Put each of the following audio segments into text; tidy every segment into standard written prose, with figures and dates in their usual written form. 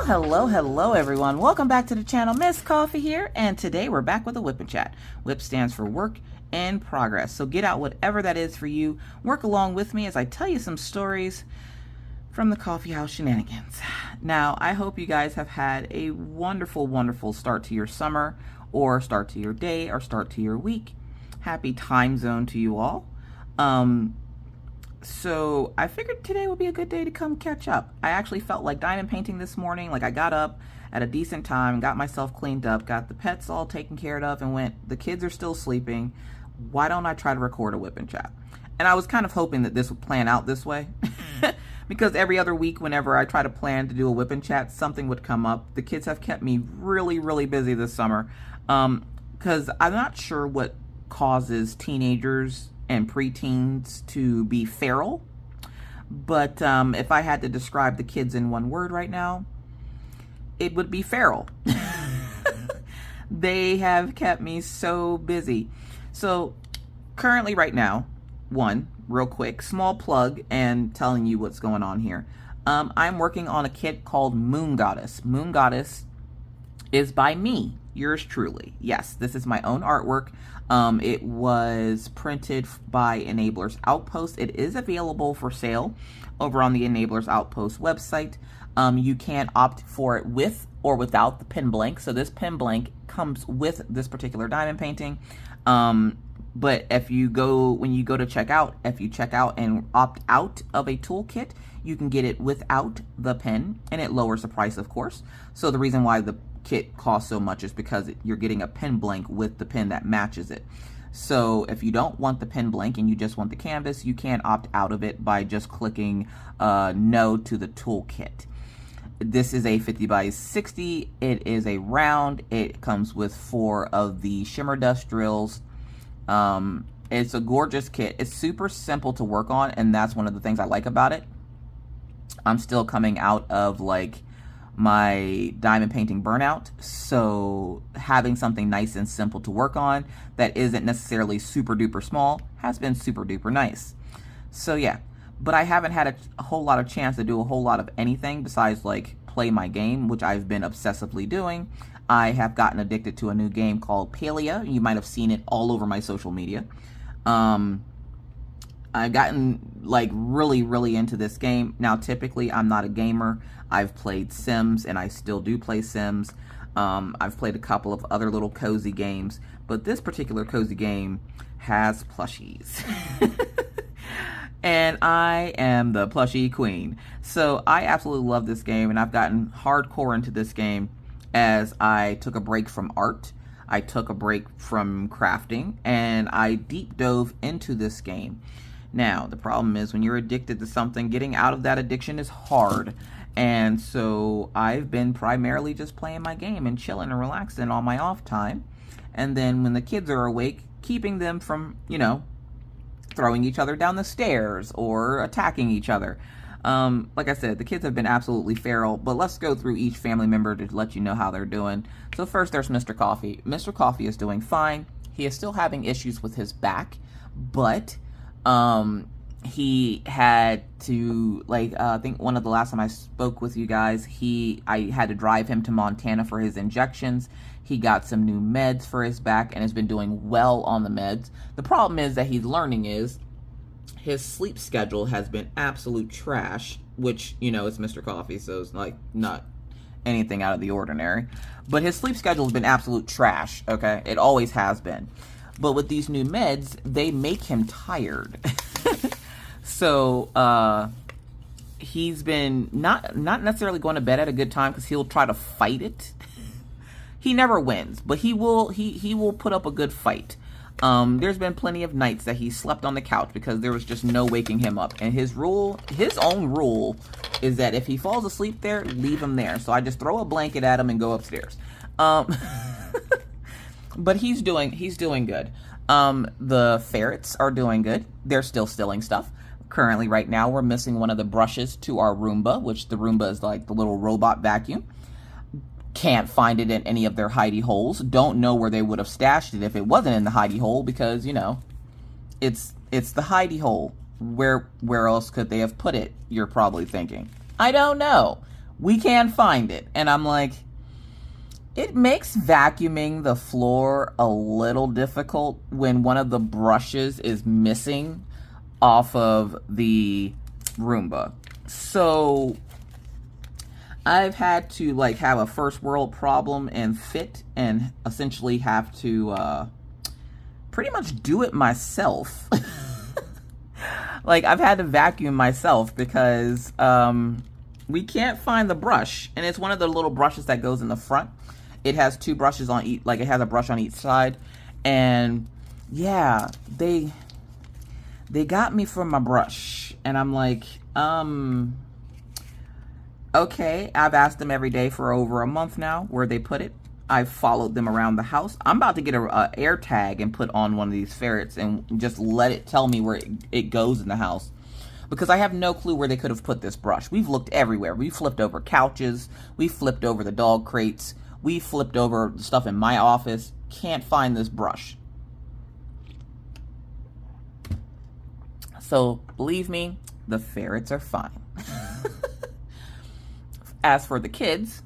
Hello everyone. Welcome back to the channel. Miss Coffee here, and today we're back with a Whip and Chat. Whip stands for work in progress. So get out whatever that is for you. Work along with me as I tell you some stories from the coffee house shenanigans. Now, I hope you guys have had a wonderful start to your summer, or start to your day, or start to your week. Happy time zone to you all. So I figured today would be a good day to come catch up. I actually felt like diamond painting this morning. Like, I got up at a decent time, got myself cleaned up, got the pets all taken care of, and went, the kids are still sleeping. Why don't I try to record a Whip and Chat? And I was kind of hoping that this would plan out this way. Because every other week, whenever I try to plan to do a Whip and Chat, something would come up. The kids have kept me really busy this summer. Because I'm not sure what causes teenagers and preteens to be feral, but if I had to describe the kids in one word right now, it would be feral. They have kept me so busy. So currently right now, real quick, small plug and telling you what's going on here. I'm working on a kit called Moon Goddess. Moon Goddess is by me, yours truly. Yes, this is my own artwork. It was printed by Enablers Outpost. It is available for sale over on the Enablers Outpost website. You can opt for it with or without the pin blank. So this pin blank comes with this particular diamond painting. But if you go, when you go to checkout, if you check out and opt out of a toolkit, you can get it without the pin, and it lowers the price, of course. So the reason why the kit costs so much is because you're getting a pin blank with the pin that matches it. So if you don't want the pin blank and you just want the canvas, you can opt out of it by just clicking no to the toolkit. This is a 50 by 60. It is a round. It comes with 4 of the shimmer dust drills. It's a gorgeous kit. It's super simple to work on, and that's one of the things I like about it. I'm still coming out of like my diamond painting burnout, so having something nice and simple to work on that isn't necessarily super duper small has been super duper nice. So yeah, but I haven't had a whole lot of chance to do a whole lot of anything besides like play my game, which I've been obsessively doing. I have gotten addicted to a new game called Palea. You might have seen it all over my social media. I've gotten like really into this game. Now, typically I'm not a gamer. I've played Sims, and I still do play Sims. I've played a couple of other little cozy games, but this particular cozy game has plushies. And I am the plushie queen. So I absolutely love this game, and I've gotten hardcore into this game as I took a break from art. I took a break from crafting, and I deep dove into this game. Now, the problem is when you're addicted to something, getting out of that addiction is hard. And so I've been primarily just playing my game and chilling and relaxing on my off time. And then when the kids are awake, keeping them from, you know, throwing each other down the stairs or attacking each other. Like I said, the kids have been absolutely feral, but let's go through each family member to let you know how they're doing. So first, there's Mr. Coffee. Mr. Coffee is doing fine. He is still having issues with his back, but he had to, like, I think one of the last time I spoke with you guys, I had to drive him to Montana for his injections. He got some new meds for his back and has been doing well on the meds. The problem is that he's learning is his sleep schedule has been absolute trash, which, you know, it's Mr. Coffee, so it's like not anything out of the ordinary. But his sleep schedule has been absolute trash, okay? It always has been. But with these new meds, they make him tired. So he's been not necessarily going to bed at a good time because he'll try to fight it. He never wins, but he will put up a good fight. There's been plenty of nights that he slept on the couch because there was just no waking him up. And his own rule is that if he falls asleep there, leave him there. So I just throw a blanket at him and go upstairs. But he's doing good. The ferrets are doing good. They're still stealing stuff. Currently, right now, we're missing one of the brushes to our Roomba, which the Roomba is like the little robot vacuum. Can't find it in any of their hidey holes. Don't know where they would have stashed it if it wasn't in the hidey hole, because, you know, it's the hidey hole. Where else could they have put it, you're probably thinking. I don't know. we can't find it. And I'm like, it makes vacuuming the floor a little difficult when one of the brushes is missing off of the Roomba. So I've had to like have a first world problem and fit and essentially have to pretty much do it myself. Like I've had to vacuum myself because we can't find the brush, and it's one of the little brushes that goes in the front. It has two brushes on each, like it has a brush on each side. And yeah, they got me for my brush. And I'm like, okay, I've asked them every day for over a month now where they put it. I've followed them around the house. I'm about to get a air tag and put on one of these ferrets and just let it tell me where it goes in the house. Because I have no clue where they could have put this brush. We've looked everywhere. We flipped over couches. We flipped over the dog crates. We flipped over stuff in my office. Can't find this brush. So, believe me, the ferrets are fine. As for the kids,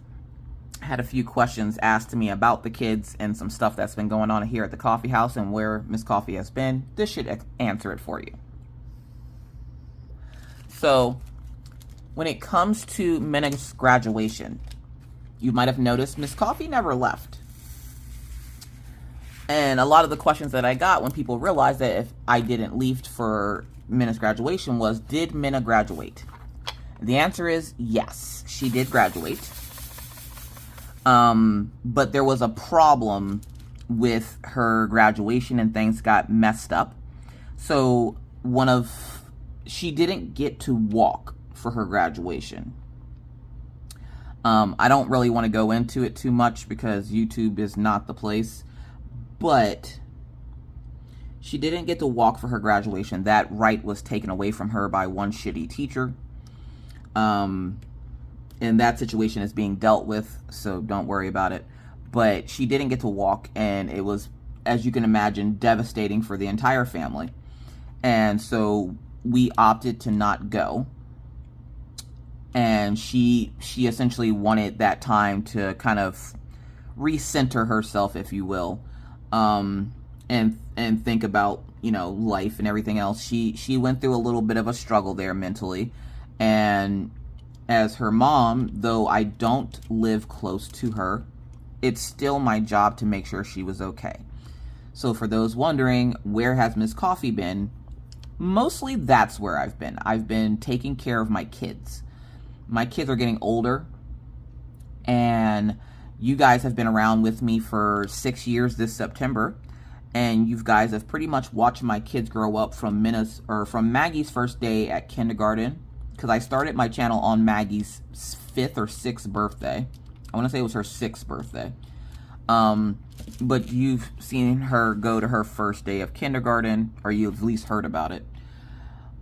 I had a few questions asked to me about the kids and some stuff that's been going on here at the coffee house and where Miss Coffee has been. This should answer it for you. So, when it comes to Minna's graduation, you might have noticed Miss Coffee never left. And a lot of the questions that I got when people realized that if I didn't leave for Minna's graduation was, did Minna graduate? The answer is yes, she did graduate. But there was a problem with her graduation and things got messed up. So she didn't get to walk for her graduation. I don't really want to go into it too much because YouTube is not the place, but she didn't get to walk for her graduation. That right was taken away from her by one shitty teacher. And that situation is being dealt with, so don't worry about it. But she didn't get to walk, and it was, as you can imagine, devastating for the entire family. And so we opted to not go. And she essentially wanted that time to kind of recenter herself, if you will, and think about, you know, life and everything else. She went through a little bit of a struggle there mentally, and as her mom, though I don't live close to her, it's still my job to make sure she was okay. So for those wondering, where has Miss Coffee been? Mostly that's where I've been. I've been taking care of my kids. My kids are getting older, and you guys have been around with me for 6 years this September, and you guys have pretty much watched my kids grow up from Maggie's first day at kindergarten, because I started my channel on Maggie's 5th or 6th birthday. I want to say it was her 6th birthday. But you've seen her go to her first day of kindergarten, or you've at least heard about it,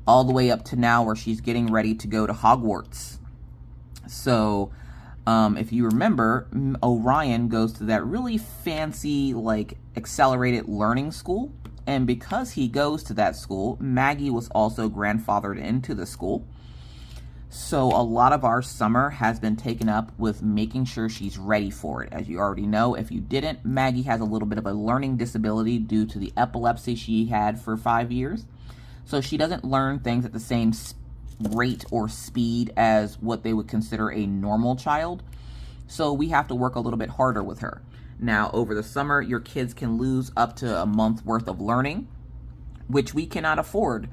all the way up to now where she's getting ready to go to Hogwarts. So, if you remember, Orion goes to that really fancy, like, accelerated learning school. And because he goes to that school, Maggie was also grandfathered into the school. So a lot of our summer has been taken up with making sure she's ready for it. As you already know, if you didn't, Maggie has a little bit of a learning disability due to the epilepsy she had for 5 years. So she doesn't learn things at the same rate or speed as what they would consider a normal child. So we have to work a little bit harder with her. Now, over the summer, your kids can lose up to a month worth of learning, which we cannot afford.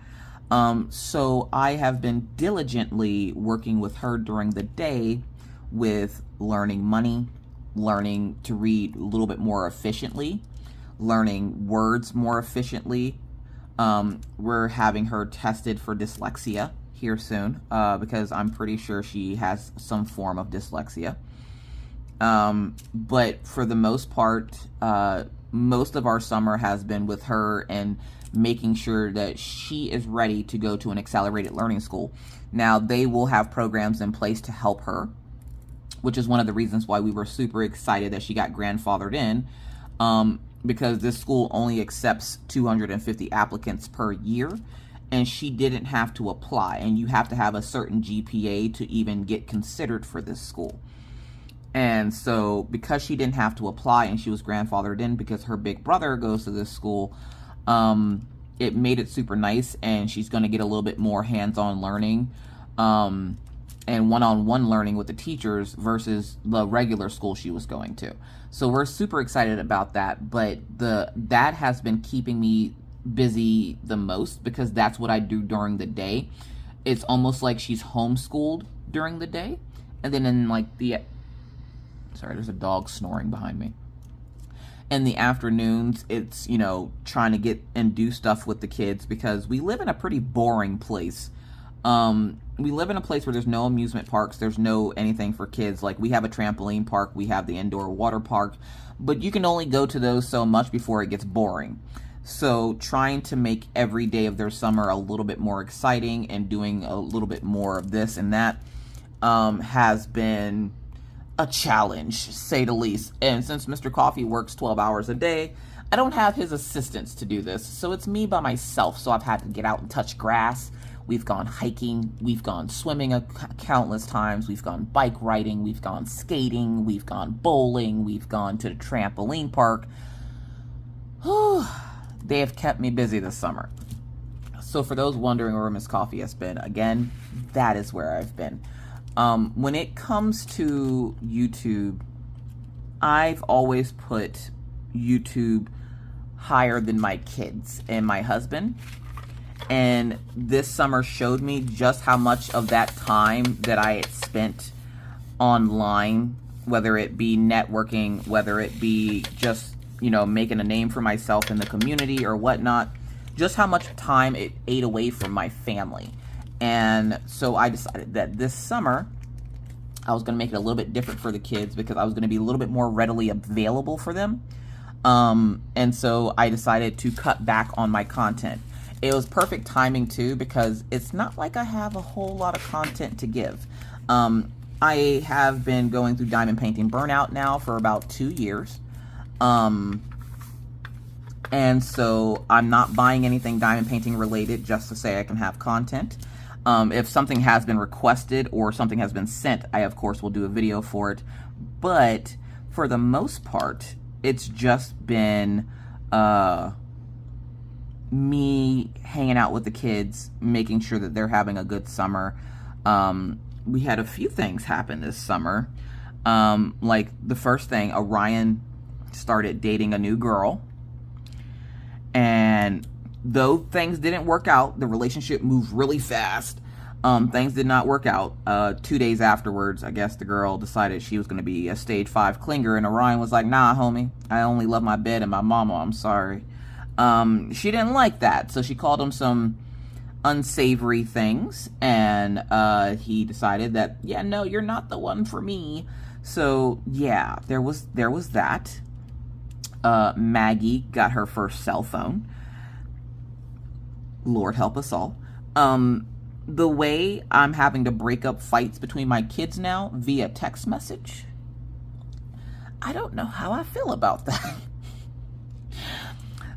So I have been diligently working with her during the day with learning money, learning to read a little bit more efficiently, learning words more efficiently. We're having her tested for dyslexia here soon, because I'm pretty sure she has some form of dyslexia. But for the most part, most of our summer has been with her and making sure that she is ready to go to an accelerated learning school. Now, they will have programs in place to help her, which is one of the reasons why we were super excited that she got grandfathered in, because this school only accepts 250 applicants per year. and she didn't have to apply, and you have to have a certain GPA to even get considered for this school. And so because she didn't have to apply and she was grandfathered in because her big brother goes to this school, it made it super nice, and she's going to get a little bit more hands-on learning and one-on-one learning with the teachers versus the regular school she was going to. So we're super excited about that, but that has been keeping me busy the most because that's what I do during the day. It's almost like she's homeschooled during the day, and then in like sorry, there's a dog snoring behind me. In the afternoons, it's, you know, trying to get and do stuff with the kids because we live in a pretty boring place. We live in a place where there's no amusement parks, there's no anything for kids. Like, we have a trampoline park, we have the indoor water park, but you can only go to those so much before it gets boring. So trying to make every day of their summer a little bit more exciting and doing a little bit more of this and that has been a challenge, say the least. And since Mr. Coffee works 12 hours a day, I don't have his assistants to do this. So it's me by myself. So I've had to get out and touch grass. We've gone hiking, we've gone swimming countless times, we've gone bike riding, we've gone skating, we've gone bowling, we've gone to the trampoline park. They have kept me busy this summer. So for those wondering where Miss Coffee has been, again, that is where I've been. When it comes to YouTube, I've always put YouTube higher than my kids and my husband. And this summer showed me just how much of that time that I had spent online, whether it be networking, whether it be just, you know, making a name for myself in the community or whatnot, just how much time it ate away from my family. And so I decided that this summer I was going to make it a little bit different for the kids because I was going to be a little bit more readily available for them. And so I decided to cut back on my content. It was perfect timing too because it's not like I have a whole lot of content to give. I have been going through diamond painting burnout now for about 2 years. And so I'm not buying anything diamond painting related just to say I can have content. If something has been requested or something has been sent, I of course will do a video for it. But for the most part, it's just been me hanging out with the kids, making sure that they're having a good summer. We had a few things happen this summer. Like the first thing, Orion started dating a new girl. And though things didn't work out, the relationship moved really fast. Things did not work out. 2 days afterwards, I guess the girl decided she was going to be a stage 5 clinger, and Orion was like, nah, homie, I only love my bed and my mama, I'm sorry. She didn't like that, so she called him some unsavory things, and he decided that, yeah, no, you're not the one for me. So, yeah, there was that. Maggie got her first cell phone. Lord help us all. The way I'm having to break up fights between my kids now via text message, I don't know how I feel about that.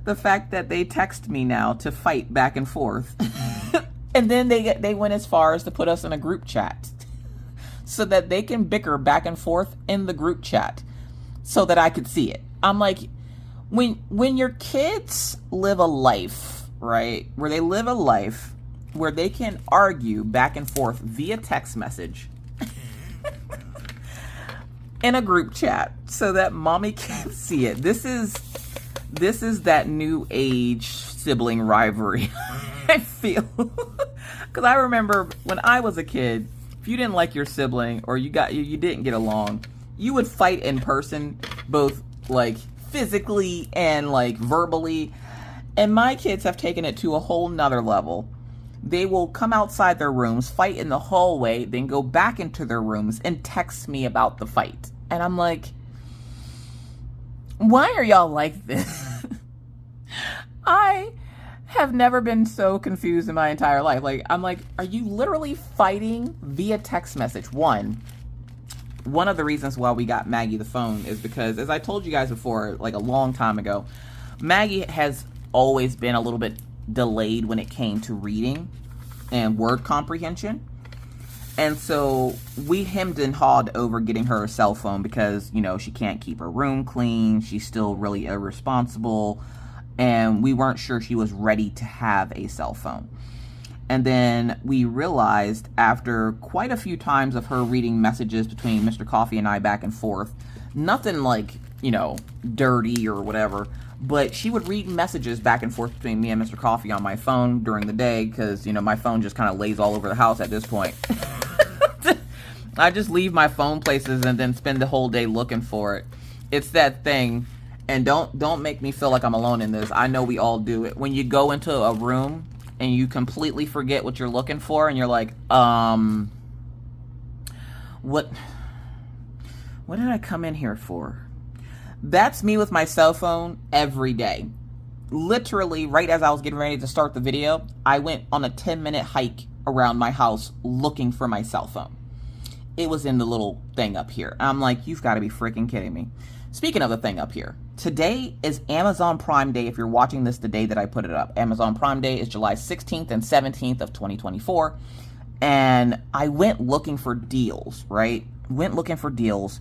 The fact that they text me now to fight back and forth. And then they went as far as to put us in a group chat so that they can bicker back and forth in the group chat so that I could see it. I'm like, when your kids live a life, right, where they live a life where they can argue back and forth via text message in a group chat so that mommy can see it. This is that new age sibling rivalry. I feel because I remember when I was a kid, if you didn't like your sibling or you didn't get along, you would fight in person, both like physically and like verbally. And my kids have taken it to a whole nother level. They will come outside their rooms, fight in the hallway, then go back into their rooms and text me about the fight. And I'm like, why are y'all like this? I have never been so confused in my entire life. Like, I'm like, are you literally fighting via text message? One of the reasons why we got Maggie the phone is because, as I told you guys before, like a long time ago, Maggie has always been a little bit delayed when it came to reading and word comprehension. And so we hemmed and hawed over getting her a cell phone because, you know, she can't keep her room clean. She's still really irresponsible. And we weren't sure she was ready to have a cell phone. And then we realized after quite a few times of her reading messages between Mr. Coffee and I back and forth, nothing like, you know, dirty or whatever, but she would read messages back and forth between me and Mr. Coffee on my phone during the day because, you know, my phone just kind of lays all over the house at this point. I just leave my phone places and then spend the whole day looking for it. It's that thing. And don't make me feel like I'm alone in this. I know we all do it. When you go into a room and you completely forget what you're looking for and you're like, what did I come in here for? That's me with my cell phone every day. Literally, right as I was getting ready to start the video, I went on a 10-minute hike around my house looking for my cell phone. It was in the little thing up here. I'm like, you've got to be freaking kidding me. Speaking of the thing up here, today is Amazon Prime Day if you're watching this the day that I put it up. Amazon Prime Day is July 16th and 17th of 2024. And I went looking for deals, right? Went looking for deals.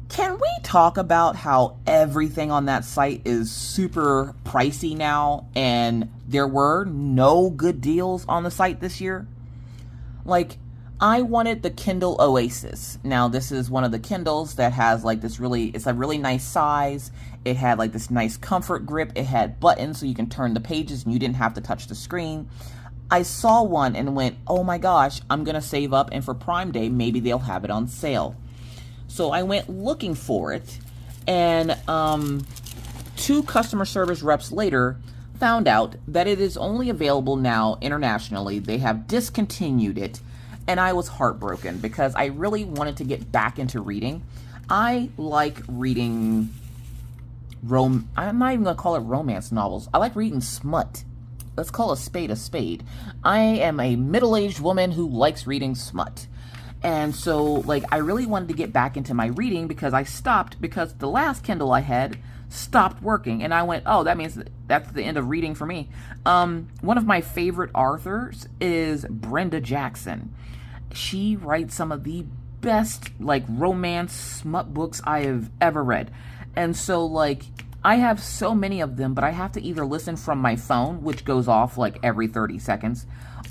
Can we talk about how everything on that site is super pricey now and there were no good deals on the site this year? Like, I wanted the Kindle Oasis. Now, this is one of the Kindles that has like this it's a really nice size. It had like this nice comfort grip. It had buttons so you can turn the pages and you didn't have to touch the screen. I saw one and went, oh my gosh, I'm going to save up and for Prime Day, maybe they'll have it on sale. So I went looking for it, and 2 customer service reps later found out that it is only available now internationally. They have discontinued it, and I was heartbroken because I really wanted to get back into reading. I like reading I'm not even going to call it romance novels. I like reading smut. Let's call a spade a spade. I am a middle-aged woman who likes reading smut. And so, like, I really wanted to get back into my reading because I stopped because the last Kindle I had stopped working. And I went, oh, that means that's the end of reading for me. One of my favorite authors is Brenda Jackson. She writes some of the best, like, romance smut books I have ever read. And so, like, I have so many of them, but I have to either listen from my phone, which goes off, like, every 30 seconds,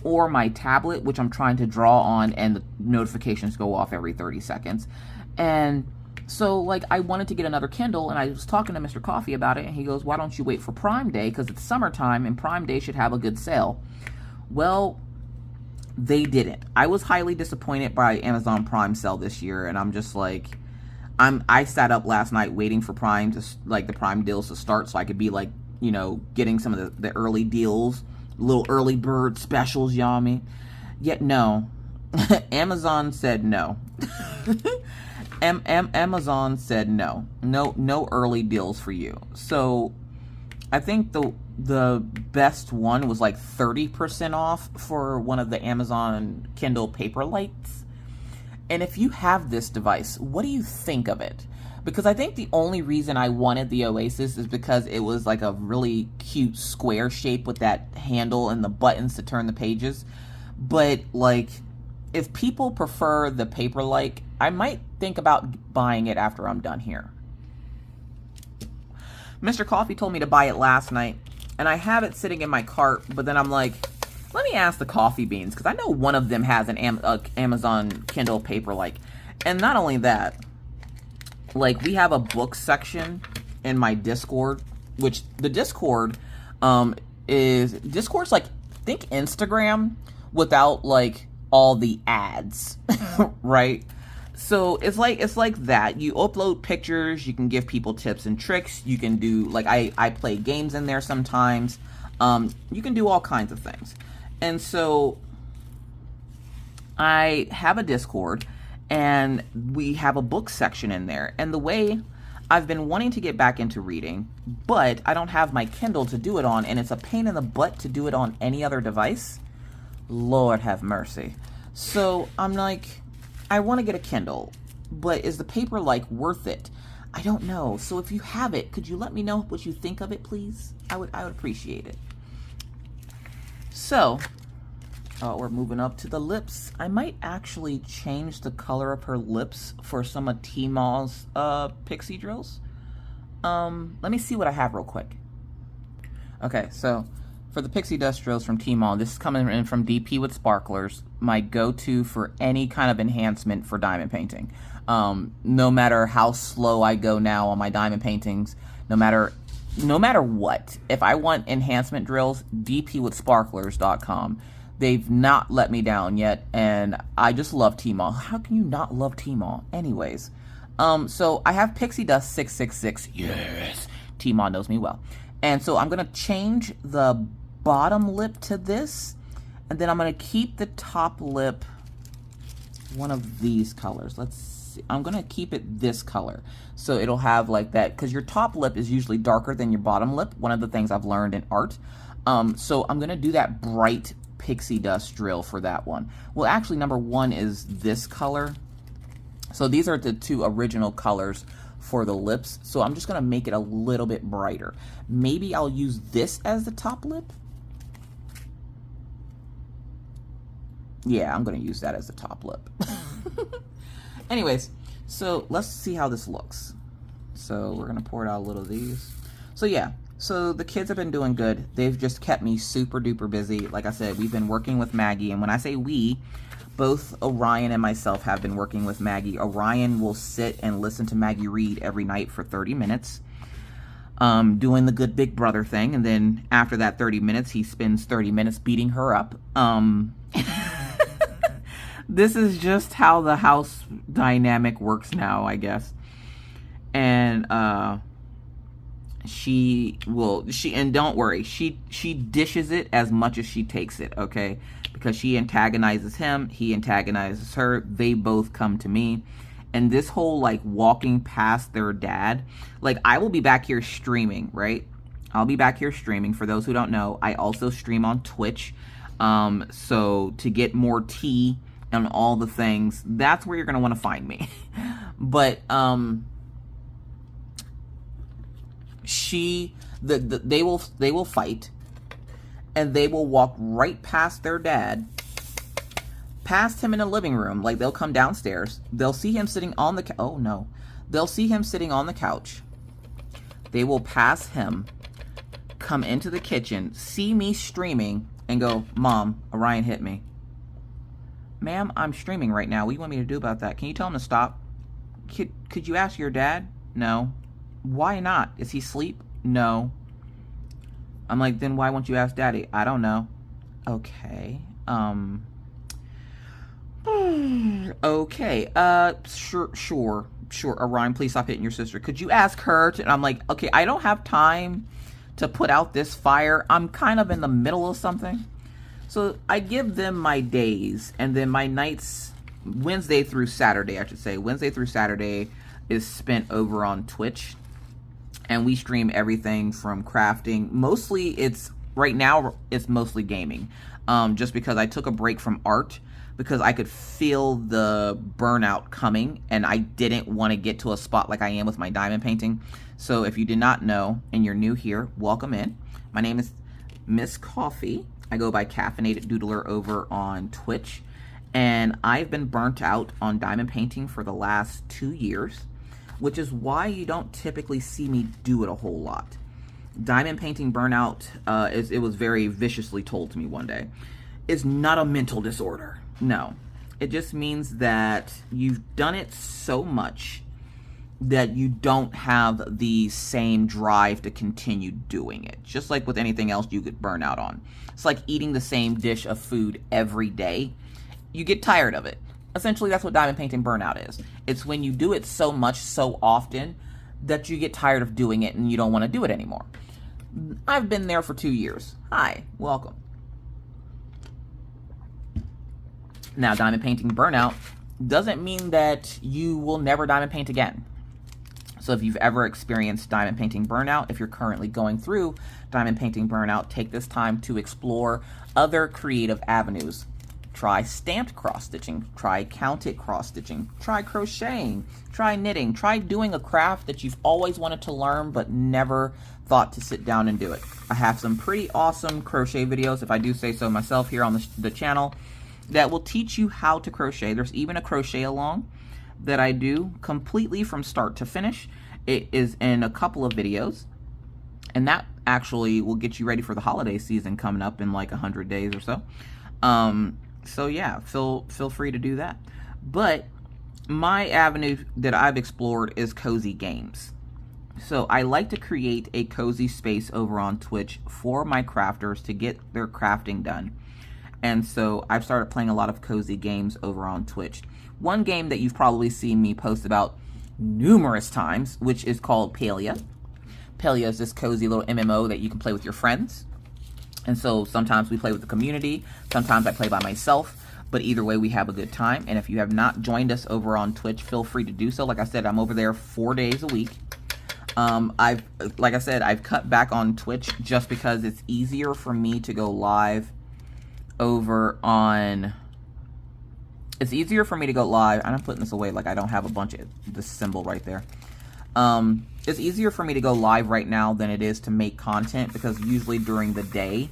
or my tablet, which I'm trying to draw on, and the notifications go off every 30 seconds. And so, like, I wanted to get another Kindle, and I was talking to Mr. Coffee about it, and he goes, why don't you wait for Prime Day, because it's summertime, and Prime Day should have a good sale. Well, they didn't. I was highly disappointed by Amazon Prime sale this year, and I'm just like, I sat up last night waiting for Prime to, like, the Prime deals to start so I could be, like, you know, getting some of the early deals, little early bird specials, y'all mean. Yet no. Amazon said no. Amazon said no. No early deals for you. So I think the best one was like 30% off for one of the Amazon Kindle Paperwhites. And if you have this device, what do you think of it? Because I think the only reason I wanted the Oasis is because it was like a really cute square shape with that handle and the buttons to turn the pages. But, like, if people prefer the Paperwhite, I might think about buying it after I'm done here. Mr. Coffee told me to buy it last night, and I have it sitting in my cart, but then I'm like, let me ask the Coffee Beans, because I know one of them has an Amazon Kindle Paperwhite. And not only that, like, we have a book section in my Discord, which the Discord's like, think Instagram without, like, all the ads, right? So it's like that. You upload pictures, you can give people tips and tricks, you can do, like, I play games in there sometimes, you can do all kinds of things. And so I have a Discord, and we have a book section in there. And the way I've been wanting to get back into reading, but I don't have my Kindle to do it on, and it's a pain in the butt to do it on any other device. Lord have mercy. So I'm like, I want to get a Kindle, but is the Paperwhite worth it? I don't know. So if you have it, could you let me know what you think of it, please? I would appreciate it. So, we're moving up to the lips. I might actually change the color of her lips for some of Tmall's pixie drills. Let me see what I have real quick. Okay, so for the pixie dust drills from Tmall, this is coming in from DP with Sparklers, my go-to for any kind of enhancement for diamond painting. No matter how slow I go now on my diamond paintings, no matter what, if I want enhancement drills, dpwithsparklers.com. They've not let me down yet, and I just love Tmall. How can you not love Tmall? Anyways, so I have Pixie Dust 666. Yes, Tmall knows me well. And so I'm going to change the bottom lip to this, and then I'm going to keep the top lip one of these colors. Let's see. I'm going to keep it this color, so it'll have like that, because your top lip is usually darker than your bottom lip, one of the things I've learned in art. So I'm going to do that bright pixie dust drill for that one. Well, actually, number one is this color. So these are the two original colors for the lips. So I'm just going to make it a little bit brighter. Maybe I'll use this as the top lip. Yeah, I'm going to use that as the top lip. Anyways, so let's see how this looks. So we're going to pour it out a little of these. So yeah. So the kids have been doing good. They've just kept me super duper busy. Like I said, we've been working with Maggie. And when I say we, both Orion and myself have been working with Maggie. Orion will sit and listen to Maggie read every night for 30 minutes, doing the good big brother thing. And then after that 30 minutes, he spends 30 minutes beating her up. This is just how the house dynamic works now, I guess. And, and don't worry, she dishes it as much as she takes it, okay? Because she antagonizes him, he antagonizes her, they both come to me. And this whole like walking past their dad, like I will be back here streaming, right? I'll be back here streaming. For those who don't know, I also stream on Twitch. So to get more tea and all the things, that's where you're gonna want to find me. But they will fight, and they will walk right past their dad, past him in the living room. Like they'll come downstairs, they'll see him sitting on the they'll see him sitting on the couch. They will pass him, come into the kitchen, see me streaming, and go, "Mom, Orion hit me." "Ma'am, I'm streaming right now. What do you want me to do about that? Can you tell him to stop?" Could you ask your dad?" "No." "Why not? Is he asleep?" "No." I'm like, "Then why won't you ask Daddy?" "I don't know." "Okay. Okay. Sure. Orion, please stop hitting your sister. Could you ask her to..." And I'm like, okay, I don't have time to put out this fire. I'm kind of in the middle of something. So I give them my days, and then my nights, Wednesday through Saturday, I should say. Wednesday through Saturday is spent over on Twitch. And we stream everything from crafting. Mostly right now it's mostly gaming. Just because I took a break from art because I could feel the burnout coming, and I didn't want to get to a spot like I am with my diamond painting. So if you did not know and you're new here, welcome in. My name is Miss Coffee. I go by Caffeinated Doodler over on Twitch. And I've been burnt out on diamond painting for the last 2 years, which is why you don't typically see me do it a whole lot. Diamond painting burnout, it was very viciously told to me one day, is not a mental disorder. No, it just means that you've done it so much that you don't have the same drive to continue doing it. Just like with anything else you could burn out on. It's like eating the same dish of food every day. You get tired of it. Essentially, that's what diamond painting burnout is. It's when you do it so much, so often, that you get tired of doing it and you don't want to do it anymore. I've been there for 2 years. Hi, welcome. Now, diamond painting burnout doesn't mean that you will never diamond paint again. So if you've ever experienced diamond painting burnout, if you're currently going through diamond painting burnout, take this time to explore other creative avenues. try stamped cross stitching, try counted cross stitching, try crocheting, try knitting, try doing a craft that you've always wanted to learn but never thought to sit down and do it. I have some pretty awesome crochet videos, if I do say so myself, here on the channel that will teach you how to crochet. There's even a crochet along that I do completely from start to finish. It is in a couple of videos, and that actually will get you ready for the holiday season coming up in like 100 days or so. So yeah, feel free to do that. But my avenue that I've explored is cozy games. So I like to create a cozy space over on Twitch for my crafters to get their crafting done. And so I've started playing a lot of cozy games over on Twitch. One game that you've probably seen me post about numerous times, which is called Palia. Palia is this cozy little MMO that you can play with your friends. And so sometimes we play with the community, sometimes I play by myself, but either way we have a good time. And if you have not joined us over on Twitch, feel free to do so. Like I said, I'm over there 4 days a week. Like I said, I've cut back on Twitch just because it's easier for me to go live over on... It's easier for me to go live, and I'm putting this away like I don't have a bunch of this symbol right there. It's easier for me to go live right now than it is to make content, because usually during the day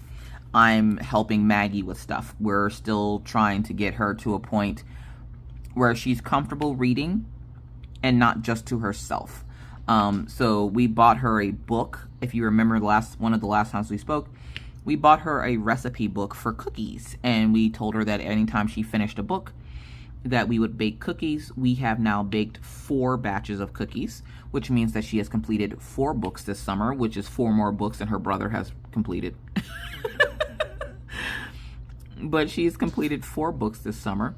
I'm helping Maggie with stuff. We're still trying to get her to a point where she's comfortable reading and not just to herself. So we bought her a book. If you remember one of the last times we spoke, we bought her a recipe book for cookies, and we told her that anytime she finished a book that we would bake cookies. We have now baked 4 batches of cookies, which means that she has completed 4 books this summer, which is 4 more books than her brother has completed. But she's completed 4 books this summer.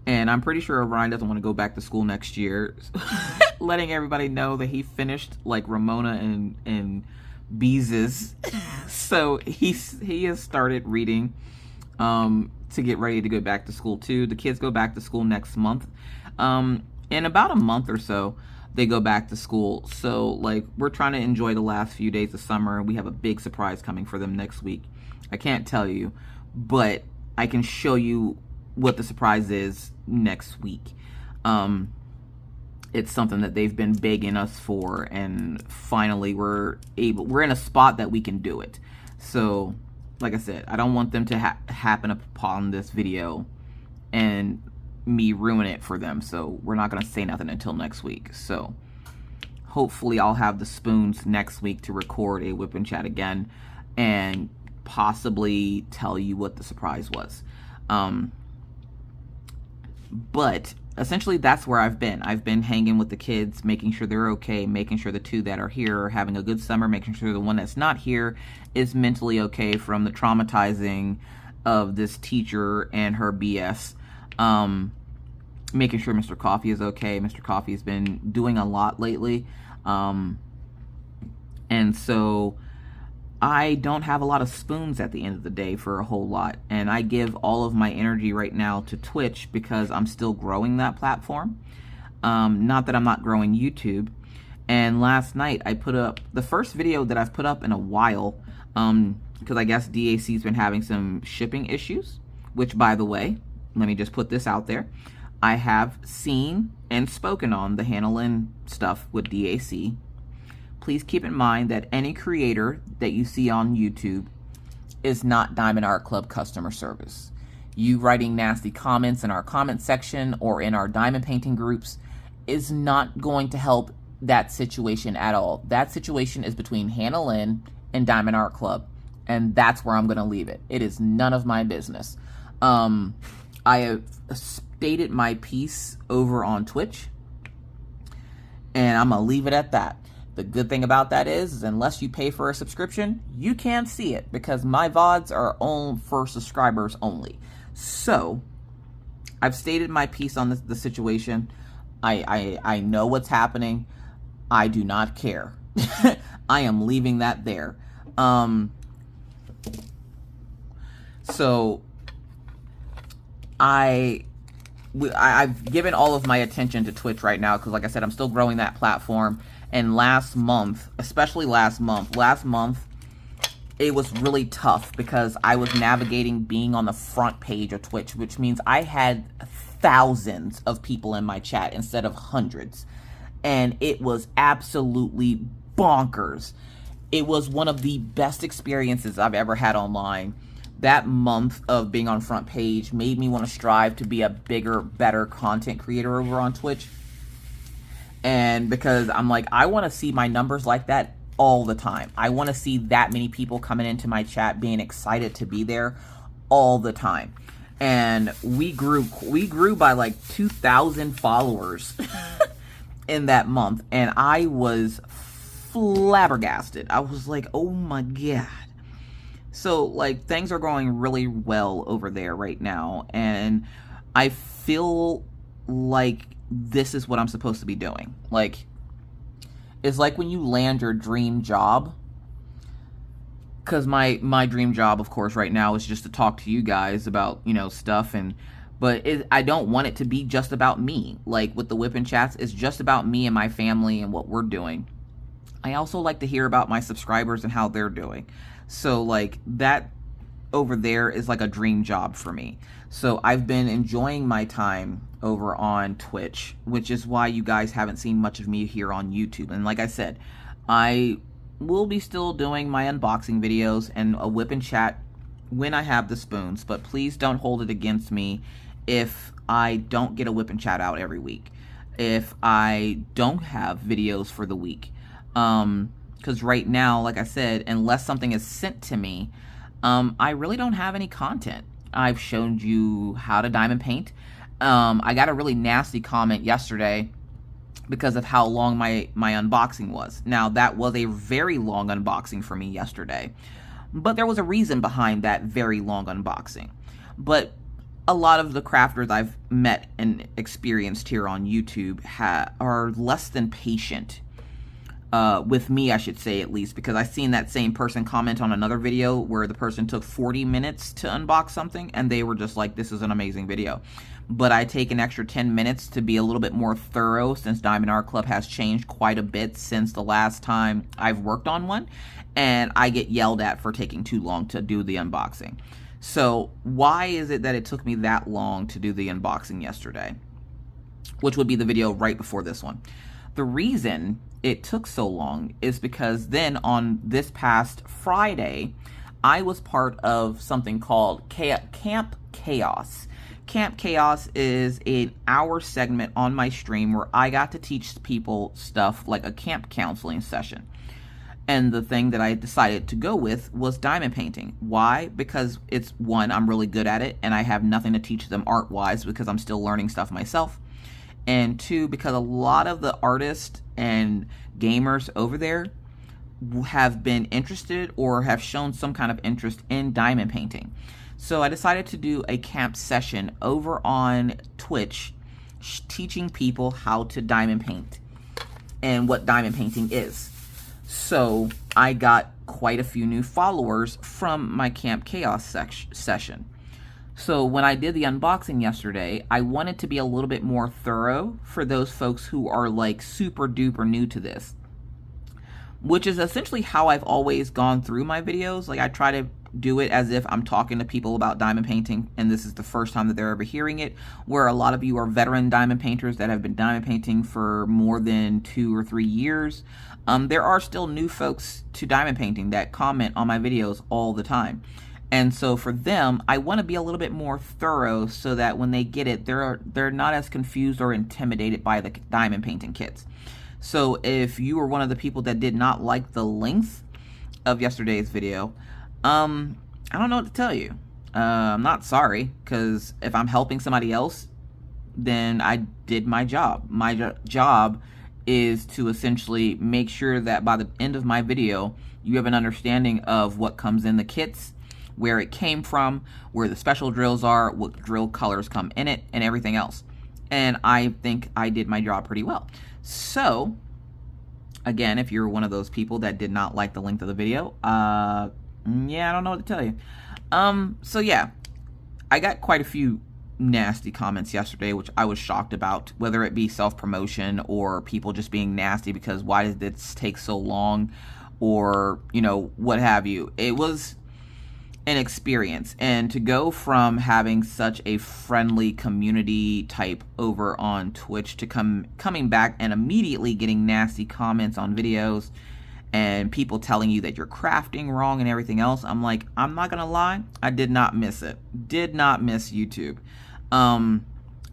And I'm pretty sure Ryan doesn't want to go back to school next year. Letting everybody know that he finished like Ramona and Beezus. So he has started reading to get ready to go back to school too. The kids go back to school next month. In about a month or so, they go back to school. So like we're trying to enjoy the last few days of summer. We have a big surprise coming for them next week. I can't tell you, but I can show you what the surprise is next week. It's something that they've been begging us for, and finally we're in a spot that we can do it. So like I said, I don't want them to happen upon this video and me ruin it for them. So we're not going to say nothing until next week. So hopefully I'll have the spoons next week to record a whip and chat again and possibly tell you what the surprise was. But essentially that's where I've been. I've been hanging with the kids, making sure they're okay, making sure the 2 that are here are having a good summer, making sure the one that's not here is mentally okay from the traumatizing of this teacher and her BS. Making sure Mr. Coffee is okay. Mr. Coffee's been doing a lot lately. And so I don't have a lot of spoons at the end of the day for a whole lot. And I give all of my energy right now to Twitch because I'm still growing that platform. Not that I'm not growing YouTube. And last night I put up the first video that I've put up in a while, because I guess DAC's been having some shipping issues, which, by the way, let me just put this out there. I have seen and spoken on the Hannah Lynn stuff with DAC. Please keep in mind that any creator that you see on YouTube is not Diamond Art Club customer service. You writing nasty comments in our comment section or in our diamond painting groups is not going to help that situation at all. That situation is between Hannah Lynn and Diamond Art Club, and that's where I'm going to leave it. It is none of my business. I have stated my piece over on Twitch, and I'm going to leave it at that. The good thing about that is unless you pay for a subscription, you can't see it because my VODs are only for subscribers only. So I've stated my piece on the situation. I know what's happening. I do not care. I am leaving that there. So I've given all of my attention to Twitch right now because, like I said, I'm still growing that platform. And last month, especially last month, it was really tough because I was navigating being on the front page of Twitch, which means I had thousands of people in my chat instead of hundreds. And it was absolutely bonkers. It was one of the best experiences I've ever had online. That month of being on front page made me want to strive to be a bigger, better content creator over on Twitch. And because I'm like, I want to see my numbers like that all the time. I want to see that many people coming into my chat being excited to be there all the time. And we grew by like 2,000 followers in that month, and I was flabbergasted. I was like, oh my god. So like things are going really well over there right now, and I feel like this is what I'm supposed to be doing. Like, it's like when you land your dream job, because my dream job, of course, right now is just to talk to you guys about, you know, stuff, but I don't want it to be just about me. Like with the Whippin' Chats, it's just about me and my family and what we're doing. I also like to hear about my subscribers and how they're doing. So like that over there is like a dream job for me. So I've been enjoying my time over on Twitch, which is why you guys haven't seen much of me here on YouTube. And like I said, I will be still doing my unboxing videos and a Whippin' Chat when I have the spoons, but please don't hold it against me if I don't get a Whippin' Chat out every week, if I don't have videos for the week. Because right now, like I said, unless something is sent to me, I really don't have any content. I've shown you how to diamond paint. I got a really nasty comment yesterday because of how long my unboxing was. Now, that was a very long unboxing for me yesterday, but there was a reason behind that very long unboxing. But a lot of the crafters I've met and experienced here on YouTube are less than patient. With me, I should say, at least, because I've seen that same person comment on another video where the person took 40 minutes to unbox something, and they were just like, this is an amazing video. But I take an extra 10 minutes to be a little bit more thorough, since Diamond Art Club has changed quite a bit since the last time I've worked on one, and I get yelled at for taking too long to do the unboxing. So why is it that it took me that long to do the unboxing yesterday, which would be the video right before this one? The reason it took so long is because then on this past Friday, I was part of something called Camp Chaos. Camp Chaos is an hour segment on my stream where I got to teach people stuff like a camp counseling session. And the thing that I decided to go with was diamond painting. Why? Because it's, one, I'm really good at it, and I have nothing to teach them art-wise because I'm still learning stuff myself. And two, because a lot of the artists and gamers over there have been interested or have shown some kind of interest in diamond painting. So I decided to do a camp session over on Twitch, teaching people how to diamond paint and what diamond painting is. So I got quite a few new followers from my Camp Chaos session. So when I did the unboxing yesterday, I wanted to be a little bit more thorough for those folks who are like super duper new to this, which is essentially how I've always gone through my videos. Like, I try to do it as if I'm talking to people about diamond painting, and this is the first time that they're ever hearing it, where a lot of you are veteran diamond painters that have been diamond painting for more than 2 or 3 years. There are still new folks to diamond painting that comment on my videos all the time. And so for them, I want to be a little bit more thorough so that when they get it, they're not as confused or intimidated by the diamond painting kits. So if you were one of the people that did not like the length of yesterday's video, I don't know what to tell you. I'm not sorry, because if I'm helping somebody else, then I did my job. My job is to essentially make sure that by the end of my video, you have an understanding of what comes in the kits, where it came from, where the special drills are, what drill colors come in it, and everything else. And I think I did my job pretty well. So, again, if you're one of those people that did not like the length of the video, yeah, I don't know what to tell you. So yeah, I got quite a few nasty comments yesterday, which I was shocked about, whether it be self-promotion or people just being nasty because why did this take so long, or, you know, what have you. It was an experience, and to go from having such a friendly community type over on Twitch to coming back and immediately getting nasty comments on videos and people telling you that you're crafting wrong and everything else, I'm like, I'm not gonna lie, I did not miss it. Did not miss YouTube.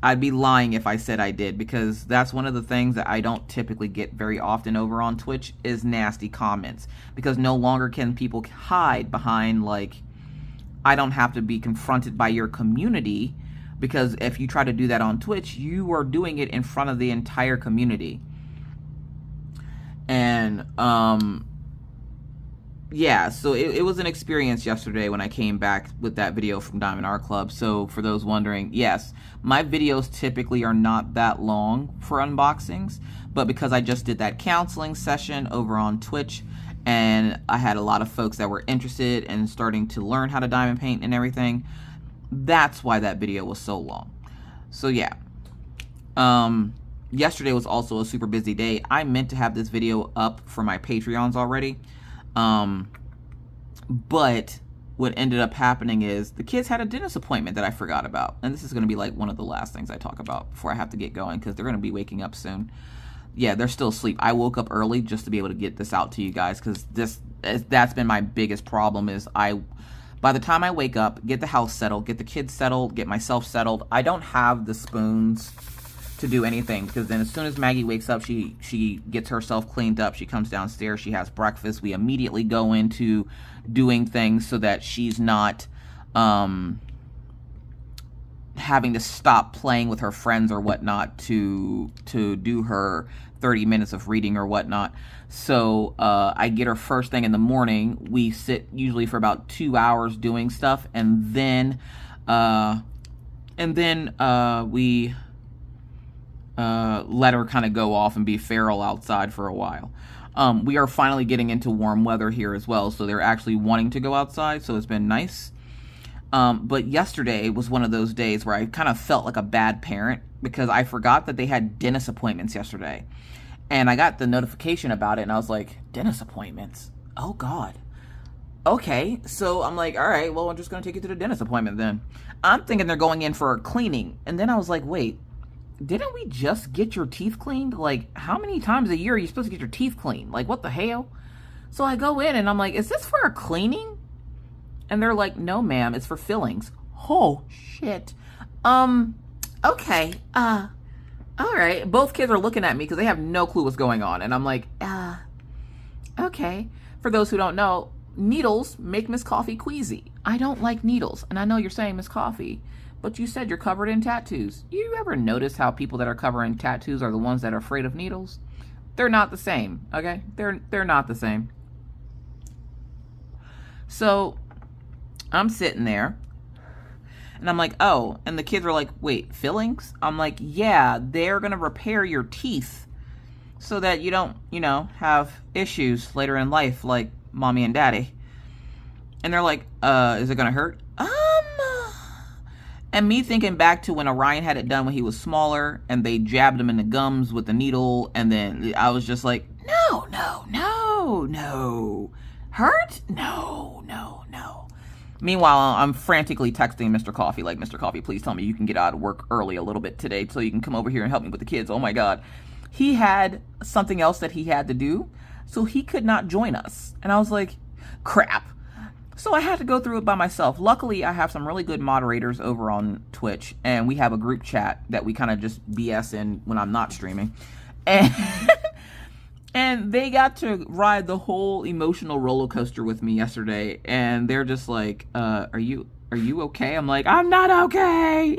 I'd be lying if I said I did, because that's one of the things that I don't typically get very often over on Twitch is nasty comments, because no longer can people hide behind, like, I don't have to be confronted by your community, because if you try to do that on Twitch, you are doing it in front of the entire community. And yeah, so it was an experience yesterday when I came back with that video from Diamond Art Club. So for those wondering, yes, my videos typically are not that long for unboxings, but because I just did that counseling session over on Twitch, and I had a lot of folks that were interested in starting to learn how to diamond paint and everything, that's why that video was so long. So yeah, yesterday was also a super busy day. I meant to have this video up for my Patreons already, but what ended up happening is the kids had a dentist appointment that I forgot about, and this is going to be like one of the last things I talk about before I have to get going, because they're going to be waking up soon. Yeah, they're still asleep. I woke up early just to be able to get this out to you guys, because that's been my biggest problem is by the time I wake up, get the house settled, get the kids settled, get myself settled, I don't have the spoons to do anything, because then as soon as Maggie wakes up, she gets herself cleaned up, she comes downstairs, she has breakfast, we immediately go into doing things so that she's not having to stop playing with her friends or whatnot to do her 30 minutes of reading or whatnot. So I get her first thing in the morning. We sit usually for about 2 hours doing stuff, and then we let her kind of go off and be feral outside for a while. We are finally getting into warm weather here as well, so they're actually wanting to go outside, so it's been nice. But yesterday was one of those days where I kind of felt like a bad parent, because I forgot that they had dentist appointments yesterday. And I got the notification about it, and I was like, dentist appointments? Oh, God. Okay, so I'm like, all right, well, I'm just going to take you to the dentist appointment then. I'm thinking they're going in for a cleaning. And then I was like, wait, didn't we just get your teeth cleaned? Like, how many times a year are you supposed to get your teeth cleaned? Like, what the hell? So I go in, and I'm like, is this for a cleaning? And they're like, no, ma'am, it's for fillings. Oh, shit. Okay. All right. Both kids are looking at me because they have no clue what's going on. And I'm like, okay. For those who don't know, needles make Miss Coffee queasy. I don't like needles. And I know you're saying Miss Coffee, but you said you're covered in tattoos. You ever notice how people that are covered in tattoos are the ones that are afraid of needles? They're not the same, okay? They're not the same. So I'm sitting there, and I'm like, oh, and the kids are like, wait, fillings? I'm like, yeah, they're going to repair your teeth so that you don't, have issues later in life like mommy and daddy. And they're like, is it going to hurt? And me thinking back to when Orion had it done when he was smaller, and they jabbed him in the gums with the needle, and then I was just like, no. Hurt? No. Meanwhile, I'm frantically texting Mr. Coffee, like, Mr. Coffee, please tell me you can get out of work early a little bit today so you can come over here and help me with the kids. Oh my God. He had something else that he had to do, so he could not join us. And I was like, crap. So I had to go through it by myself. Luckily, I have some really good moderators over on Twitch, and we have a group chat that we kind of just BS in when I'm not streaming. And they got to ride the whole emotional roller coaster with me yesterday, and they're just like, are you okay? I'm like, I'm not okay.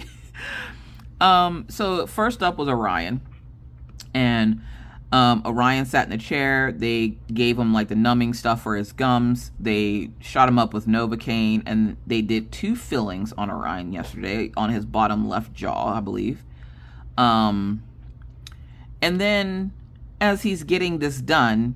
So first up was Orion, and Orion sat in the chair. They gave him like the numbing stuff for his gums. They shot him up with Novocaine, and they did 2 fillings on Orion yesterday on his bottom left jaw, I believe. And then as he's getting this done,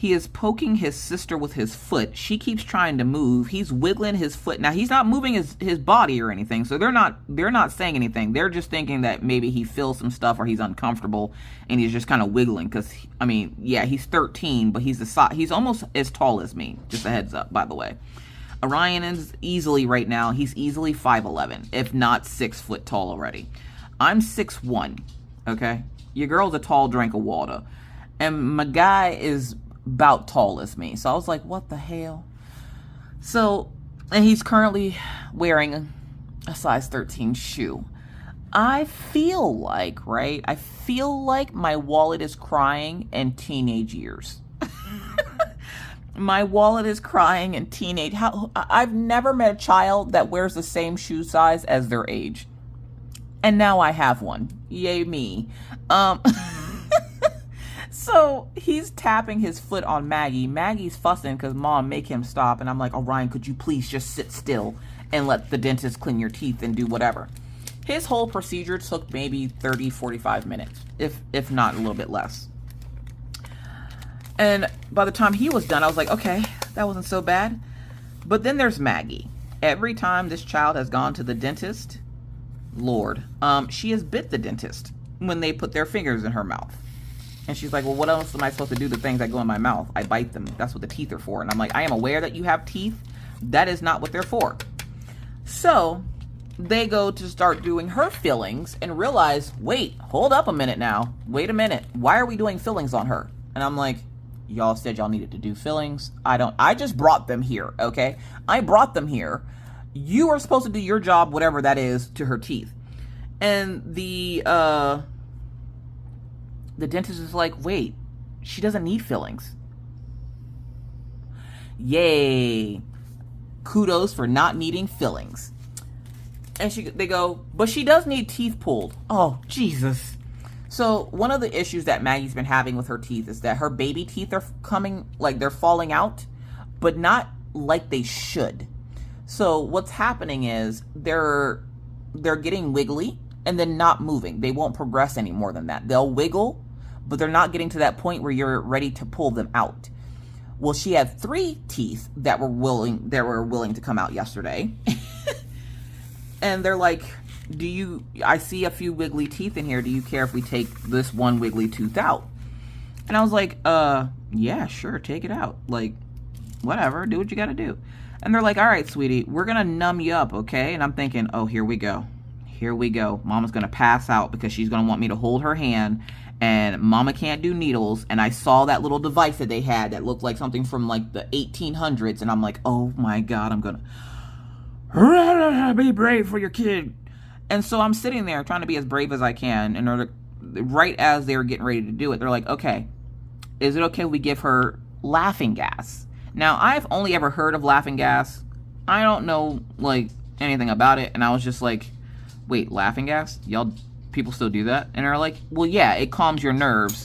He is poking his sister with his foot. She keeps trying to move. He's wiggling his foot. Now, he's not moving his body or anything, so they're not saying anything. They're just thinking that maybe he feels some stuff or he's uncomfortable, and he's just kind of wiggling. Because, I mean, yeah, he's 13, but he's almost as tall as me. Just a heads up, by the way. Orion is easily, right now, he's easily 5'11", if not 6 foot tall already. I'm 6'1", okay? Your girl's a tall drink of water. And my guy is about tall as me. So I was like, what the hell? So, and he's currently wearing a size 13 shoe. I feel like, right? I feel like my wallet is crying in teenage years. My wallet is crying in teenage. I've never met a child that wears the same shoe size as their age. And now I have one. Yay me. So he's tapping his foot on Maggie. Maggie's fussing because Mom make him stop. And I'm like, Orion, could you please just sit still and let the dentist clean your teeth and do whatever. His whole procedure took maybe 30, 45 minutes, if not a little bit less. And by the time he was done, I was like, okay, that wasn't so bad. But then there's Maggie. Every time this child has gone to the dentist, Lord, she has bit the dentist when they put their fingers in her mouth. And she's like, well, what else am I supposed to do to things that go in my mouth? I bite them. That's what the teeth are for. And I'm like, I am aware that you have teeth. That is not what they're for. So they go to start doing her fillings and realize, wait, hold up a minute now. Wait a minute. Why are we doing fillings on her? And I'm like, y'all said y'all needed to do fillings. I just brought them here, okay? I brought them here. You are supposed to do your job, whatever that is, to her teeth. And the dentist is like, wait, she doesn't need fillings. Yay. Kudos for not needing fillings. And they go, but she does need teeth pulled. Oh, Jesus. So one of the issues that Maggie's been having with her teeth is that her baby teeth are coming, like they're falling out, but not like they should. So what's happening is they're getting wiggly and then not moving. They won't progress any more than that. They'll wiggle, but they're not getting to that point where you're ready to pull them out. Well, she had 3 teeth that were willing to come out yesterday. And they're like, I see a few wiggly teeth in here. Do you care if we take this one wiggly tooth out? And I was like, yeah, sure, take it out. Like, whatever, do what you gotta do. And they're like, all right, sweetie, we're gonna numb you up, okay? And I'm thinking, oh, here we go. Here we go. Mama's gonna pass out because she's gonna want me to hold her hand, and Mama can't do needles. And I saw that little device that they had that looked like something from like the 1800s, and I'm like, oh my God, I'm gonna be brave for your kid. And so I'm sitting there trying to be as brave as I can. And right as they were getting ready to do it, they're like, okay, is it okay we give her laughing gas? Now, I've only ever heard of laughing gas. I don't know, like, anything about it. And I was just like, wait, laughing gas? People still do that? And they're like, well, yeah, it calms your nerves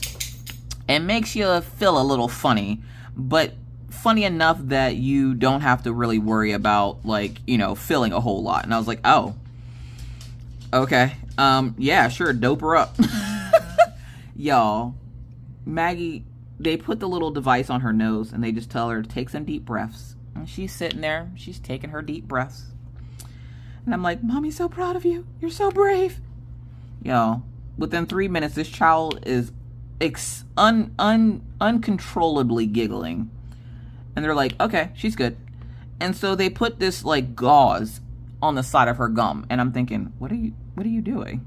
and makes you feel a little funny, but funny enough that you don't have to really worry about, like, feeling a whole lot. And I was like, oh, okay. Yeah, sure, dope her up. Y'all, Maggie, they put the little device on her nose and they just tell her to take some deep breaths. And she's sitting there, she's taking her deep breaths. And I'm like, Mommy's so proud of you. You're so brave. Y'all, within 3 minutes, this child is uncontrollably giggling. And they're like, okay, she's good. And so they put this like gauze on the side of her gum. And I'm thinking, what are you doing?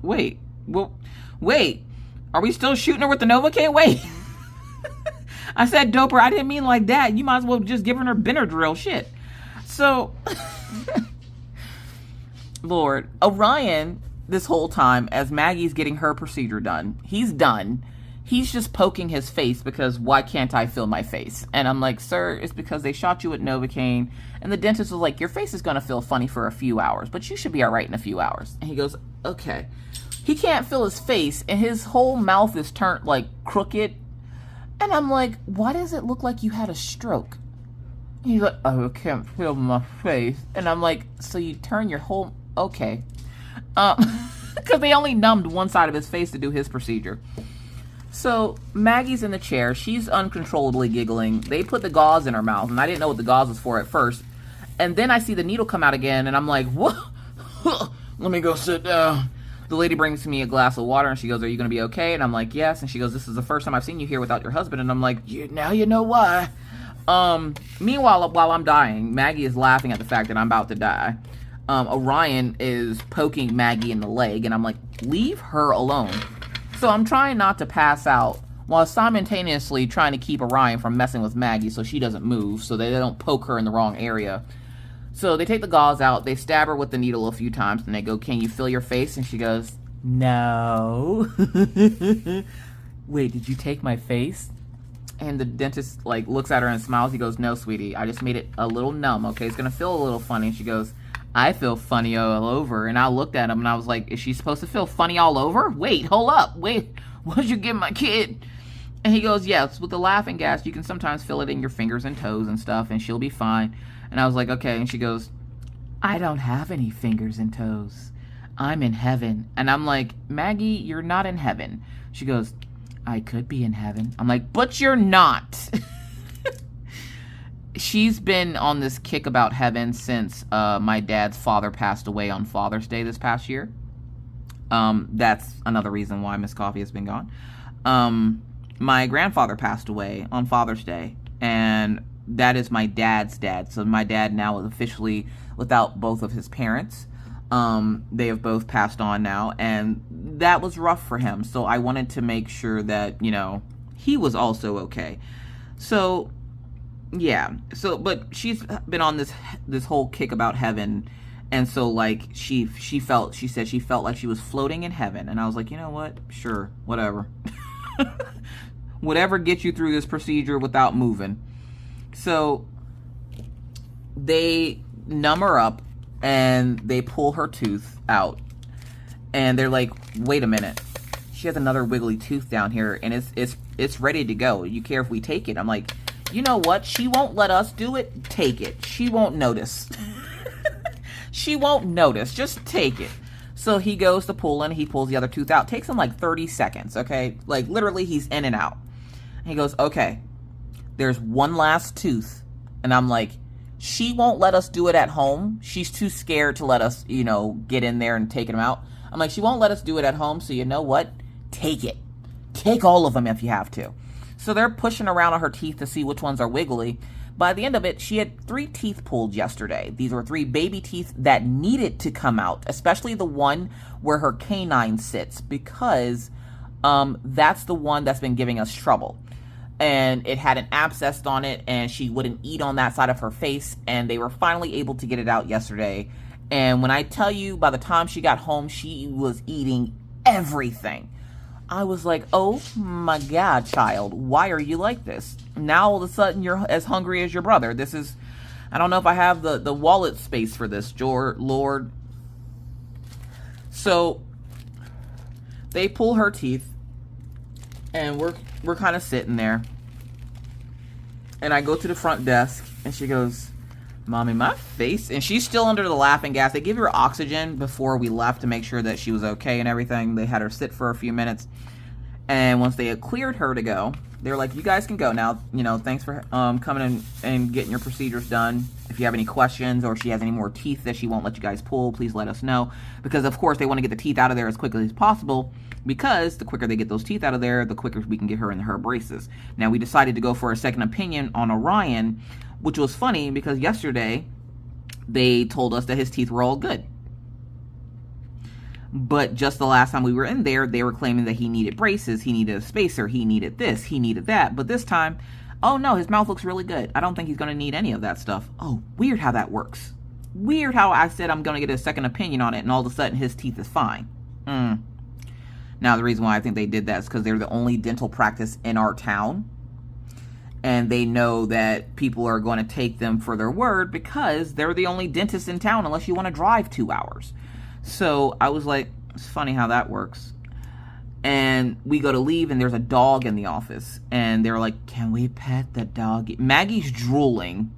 Wait, are we still shooting her with the Novocaine? Wait. I said doper. I didn't mean like that. You might as well just giving her Benadryl shit. So, Lord, Orion, this whole time, as Maggie's getting her procedure done, he's done. He's just poking his face because why can't I feel my face? And I'm like, sir, it's because they shot you with Novocaine. And the dentist was like, your face is going to feel funny for a few hours, but you should be all right in a few hours. And he goes, okay. He can't feel his face, and his whole mouth is turned like crooked. And I'm like, why does it look like you had a stroke? He's like, oh, I can't feel my face. And I'm like, so you turn your whole, okay. Because they only numbed one side of his face to do his procedure. So Maggie's in the chair. She's uncontrollably giggling. They put the gauze in her mouth, and I didn't know what the gauze was for at first. And then I see the needle come out again, and I'm like, what? Let me go sit down. The lady brings me a glass of water, and she goes, are you going to be okay? And I'm like, yes. And she goes, this is the first time I've seen you here without your husband. And I'm like, now you know why. Meanwhile, while I'm dying, Maggie is laughing at the fact that I'm about to die. Orion is poking Maggie in the leg, and I'm like, leave her alone. So I'm trying not to pass out while simultaneously trying to keep Orion from messing with Maggie so she doesn't move, so they don't poke her in the wrong area. So they take the gauze out, they stab her with the needle a few times, and they go, can you feel your face? And she goes, no. Wait, did you take my face? And the dentist like looks at her and smiles. He goes, no, sweetie, I just made it a little numb, okay? It's gonna feel a little funny. And she goes, I feel funny all over. And I looked at him and I was like, is she supposed to feel funny all over? Wait, hold up, wait, what did you give my kid? And he goes, yes, with the laughing gas, you can sometimes feel it in your fingers and toes and stuff, and she'll be fine. And I was like, okay. And she goes, I don't have any fingers and toes. I'm in heaven. And I'm like, Maggie, you're not in heaven. She goes, I could be in heaven. I'm like, but you're not. She's been on this kick about heaven since my dad's father passed away on Father's Day this past year. That's another reason why Miss Coffee has been gone. My grandfather passed away on Father's Day, and that is my dad's dad. So my dad now is officially without both of his parents. They have both passed on now, and that was rough for him. So I wanted to make sure that, you know, he was also okay. So yeah. So, but she's been on this whole kick about heaven. And so like she said she felt like she was floating in heaven. And I was like, you know what? Sure. Whatever. Whatever gets you through this procedure without moving. So they numb her up and they pull her tooth out, and they're like, wait a minute, she has another wiggly tooth down here and it's ready to go. You care if we take it? I'm like, you know what? She won't let us do it. Take it. She won't notice. She won't notice. Just take it. So he goes to pull and he pulls the other tooth out. Takes him like 30 seconds, okay? Like literally he's in and out. And he goes, okay, there's one last tooth. And I'm like, she won't let us do it at home. She's too scared to let us, you know, get in there and take them out. I'm like, she won't let us do it at home. So you know what? Take it. Take all of them if you have to. So they're pushing around on her teeth to see which ones are wiggly. By the end of it, she had 3 teeth pulled yesterday. These were 3 baby teeth that needed to come out, especially the one where her canine sits, because that's the one that's been giving us trouble. And it had an abscess on it, and she wouldn't eat on that side of her face, and they were finally able to get it out yesterday. And when I tell you, by the time she got home, she was eating everything. I was like, oh my God, child, why are you like this? Now all of a sudden you're as hungry as your brother. This is, I don't know if I have the wallet space for this, Lord. So they pull her teeth, and we're kind of sitting there. And I go to the front desk, and she goes, Mommy, my face, and she's still under the laughing gas. They gave her oxygen before we left to make sure that she was okay and everything. They had her sit for a few minutes, and once they had cleared her to go, they were like, you guys can go now. You know, thanks for coming in and getting your procedures done. If you have any questions, or if she has any more teeth that she won't let you guys pull, please let us know, because of course they want to get the teeth out of there as quickly as possible, because the quicker they get those teeth out of there, the quicker we can get her in her braces. Now we decided to go for a second opinion on Orion, which was funny because yesterday they told us that his teeth were all good. But just the last time we were in there, they were claiming that he needed braces, he needed a spacer, he needed this, he needed that. But this time, oh no, his mouth looks really good. I don't think he's going to need any of that stuff. Oh, weird how that works. Weird how I said I'm going to get a second opinion on it, and all of a sudden his teeth is fine. Now the reason why I think they did that is because they're the only dental practice in our town. And they know that people are going to take them for their word because they're the only dentist in town unless you want to drive 2 hours. So I was like, it's funny how that works. And we go to leave, and there's a dog in the office. And they're like, can we pet the dog? Maggie's drooling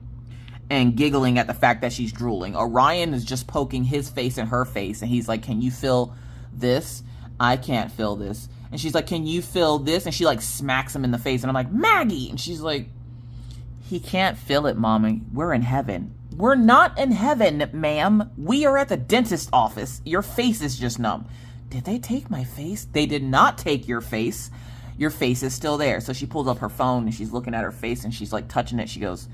and giggling at the fact that she's drooling. Orion is just poking his face in her face. And he's like, can you feel this? I can't feel this. And she's like, can you feel this? And she like smacks him in the face. And I'm like, Maggie. And she's like, he can't feel it, Mommy. We're in heaven. We're not in heaven, ma'am. We are at the dentist's office. Your face is just numb. Did they take my face? They did not take your face. Your face is still there. So she pulls up her phone and she's looking at her face and she's like touching it. She goes,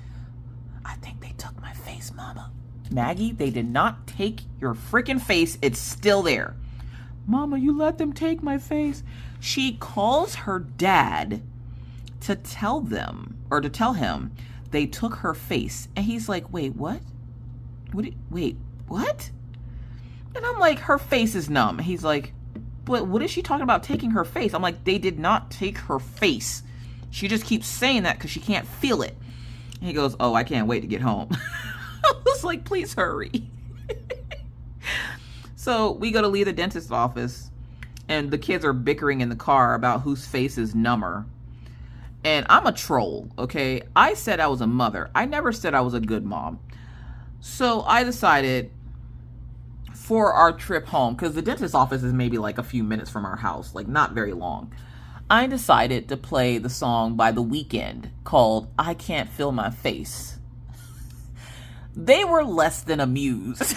I think they took my face, Mama. Maggie, they did not take your freaking face. It's still there. Mama, you let them take my face. She calls her dad to tell them, or to tell him, they took her face. And he's like, wait, what? Wait, what? And I'm like, her face is numb. And he's like, but what is she talking about taking her face? I'm like, they did not take her face. She just keeps saying that because she can't feel it. And he goes, oh, I can't wait to get home. I was like, please hurry. So we go to leave the dentist's office and the kids are bickering in the car about whose face is number. And I'm a troll, okay? I said I was a mother. I never said I was a good mom. So I decided for our trip home, because the dentist's office is maybe like a few minutes from our house, like not very long. I decided to play the song by The Weeknd called I Can't Feel My Face. They were less than amused.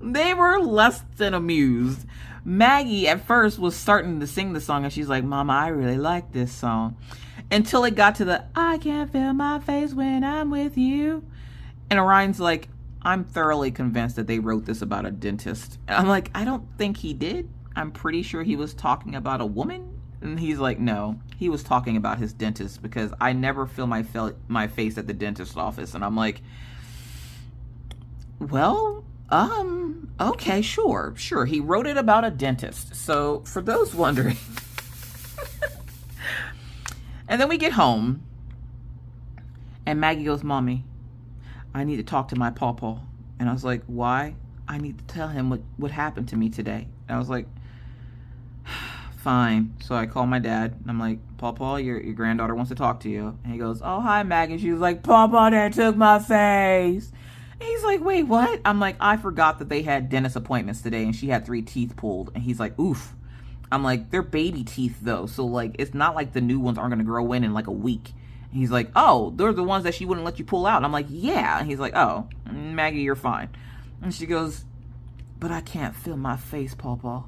They were less than amused. Maggie at first was starting to sing the song and she's like, Mama, I really like this song. Until it got to the I can't feel my face when I'm with you. And Orion's like, I'm thoroughly convinced that they wrote this about a dentist. And I'm like, I don't think he did. I'm pretty sure he was talking about a woman. And he's like, no, he was talking about his dentist because I never feel my face at the dentist's office. And I'm like, well, okay, sure. He wrote it about a dentist. So for those wondering. And then we get home and Maggie goes, Mommy, I need to talk to my pawpaw. And I was like, why? I need to tell him what happened to me today. And I was like, fine. So I call my dad and I'm like, Pawpaw, your granddaughter wants to talk to you. And he goes, oh, hi, Maggie. She was like, Pawpaw, they took my face. And he's like, wait, what? I'm like, I forgot that they had dentist appointments today and she had 3 teeth pulled. And he's like, oof. I'm like, they're baby teeth though. So like, it's not like the new ones aren't going to grow in like a week. And he's like, oh, they're the ones that she wouldn't let you pull out. And I'm like, yeah. And he's like, oh, Maggie, you're fine. And she goes, but I can't feel my face, Pawpaw.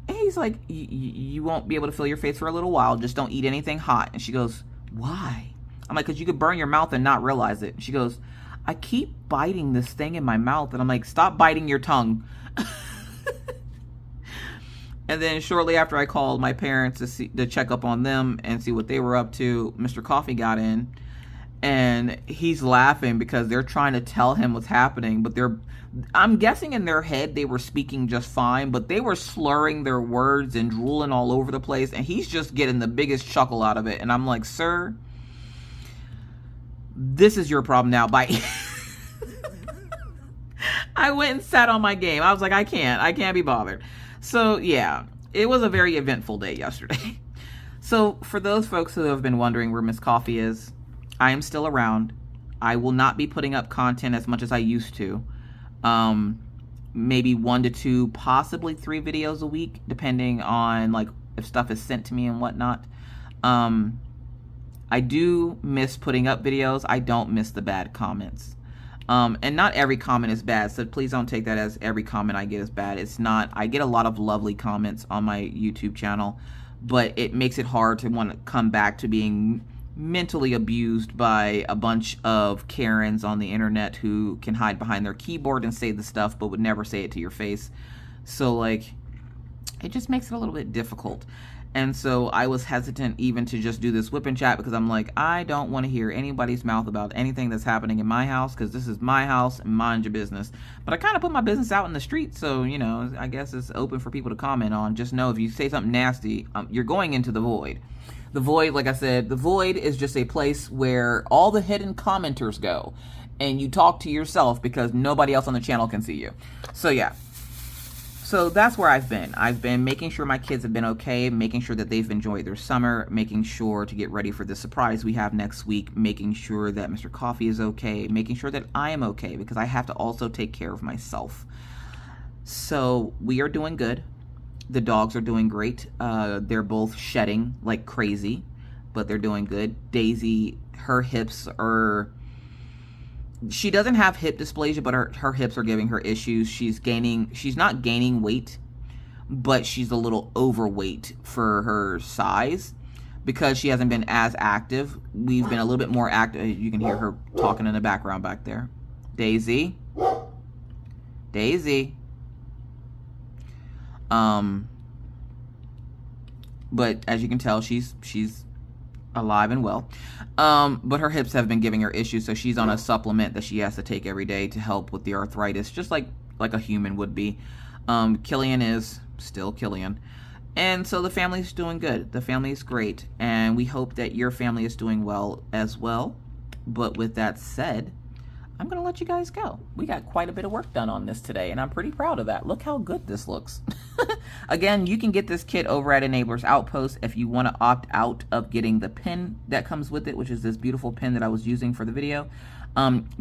And he's like, you won't be able to feel your face for a little while. Just don't eat anything hot. And she goes, why? I'm like, because you could burn your mouth and not realize it. And she goes, I keep biting this thing in my mouth. And I'm like, stop biting your tongue. And then shortly after I called my parents to check up on them and see what they were up to, Mr. Coffee got in. And he's laughing because they're trying to tell him what's happening. But I'm guessing in their head they were speaking just fine. But they were slurring their words and drooling all over the place. And he's just getting the biggest chuckle out of it. And I'm like, sir, this is your problem now. Bye. I went and sat on my game. I was like, I can't be bothered. So yeah, it was a very eventful day yesterday. So for those folks who have been wondering where Miss Coffee is, I am still around. I will not be putting up content as much as I used to. Maybe 1 to 2, possibly 3 videos a week, depending on like if stuff is sent to me and whatnot. I do miss putting up videos. I don't miss the bad comments. And not every comment is bad, so please don't take that as every comment I get is bad. It's not. I get a lot of lovely comments on my YouTube channel, but it makes it hard to want to come back to being mentally abused by a bunch of Karens on the internet who can hide behind their keyboard and say the stuff but would never say it to your face. So like, it just makes it a little bit difficult. And so I was hesitant even to just do this whip and chat because I'm like, I don't want to hear anybody's mouth about anything that's happening in my house because this is my house and mind your business. But I kind of put my business out in the street, so, you know, I guess it's open for people to comment on. Just know if you say something nasty, you're going into the void. The void, like I said, the void is just a place where all the hidden commenters go. And you talk to yourself because nobody else on the channel can see you. So, yeah. So that's where I've been. I've been making sure my kids have been okay, making sure that they've enjoyed their summer, making sure to get ready for the surprise we have next week, making sure that Mr. Coffee is okay, making sure that I am okay because I have to also take care of myself. So we are doing good. The dogs are doing great. They're both shedding like crazy, but they're doing good. Daisy, her hips are... She doesn't have hip dysplasia, but her hips are giving her issues. She's not gaining weight, but she's a little overweight for her size because she hasn't been as active. We've been a little bit more active. You can hear her talking in the background back there. Daisy. Daisy. But as you can tell, she's alive and well. But her hips have been giving her issues, so she's on a supplement that she has to take every day to help with the arthritis, just like a human would be. Killian is still Killian. And so the family's doing good. The family's great. And we hope that your family is doing well as well. But with that said, I'm going to let you guys go. We got quite a bit of work done on this today, and I'm pretty proud of that. Look how good this looks. Again, you can get this kit over at Enablers Outpost if you want to opt out of getting the pin that comes with it, which is this beautiful pin that I was using for the video.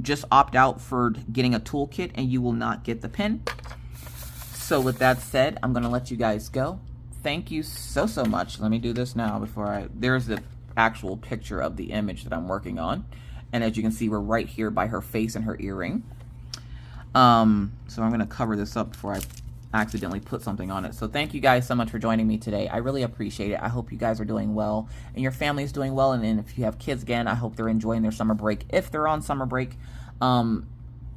Just opt out for getting a toolkit, and you will not get the pin. So with that said, I'm going to let you guys go. Thank you so much. Let me do this now before there's the actual picture of the image that I'm working on. And as you can see, we're right here by her face and her earring. So I'm going to cover this up before I accidentally put something on it. So thank you guys so much for joining me today. I really appreciate it. I hope you guys are doing well and your family is doing well. And if you have kids, again, I hope they're enjoying their summer break. If they're on summer break,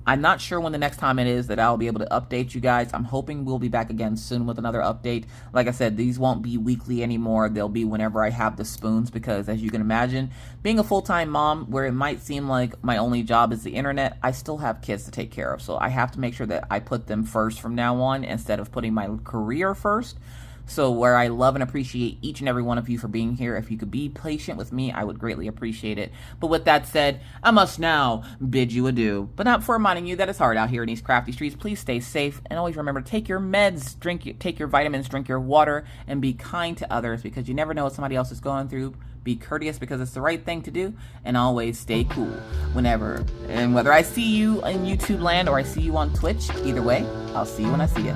I'm not sure when the next time it is that I'll be able to update you guys. I'm hoping we'll be back again soon with another update. Like I said, these won't be weekly anymore. They'll be whenever I have the spoons, because as you can imagine, being a full-time mom, where it might seem like my only job is the internet, I still have kids to take care of. So I have to make sure that I put them first from now on instead of putting my career first. So where I love and appreciate each and every one of you for being here. If you could be patient with me, I would greatly appreciate it. But with that said, I must now bid you adieu. But not before reminding you that it's hard out here in these crafty streets. Please stay safe and always remember to take your meds, take your vitamins, drink your water, and be kind to others, because you never know what somebody else is going through. Be courteous because it's the right thing to do, and always stay cool whenever and whether I see you in YouTube land or I see you on Twitch. Either way, I'll see you when I see you.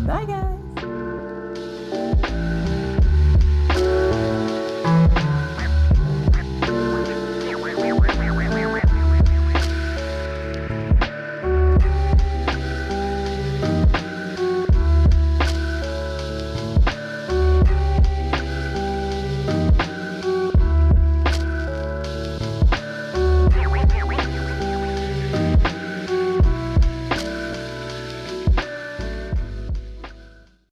Bye guys.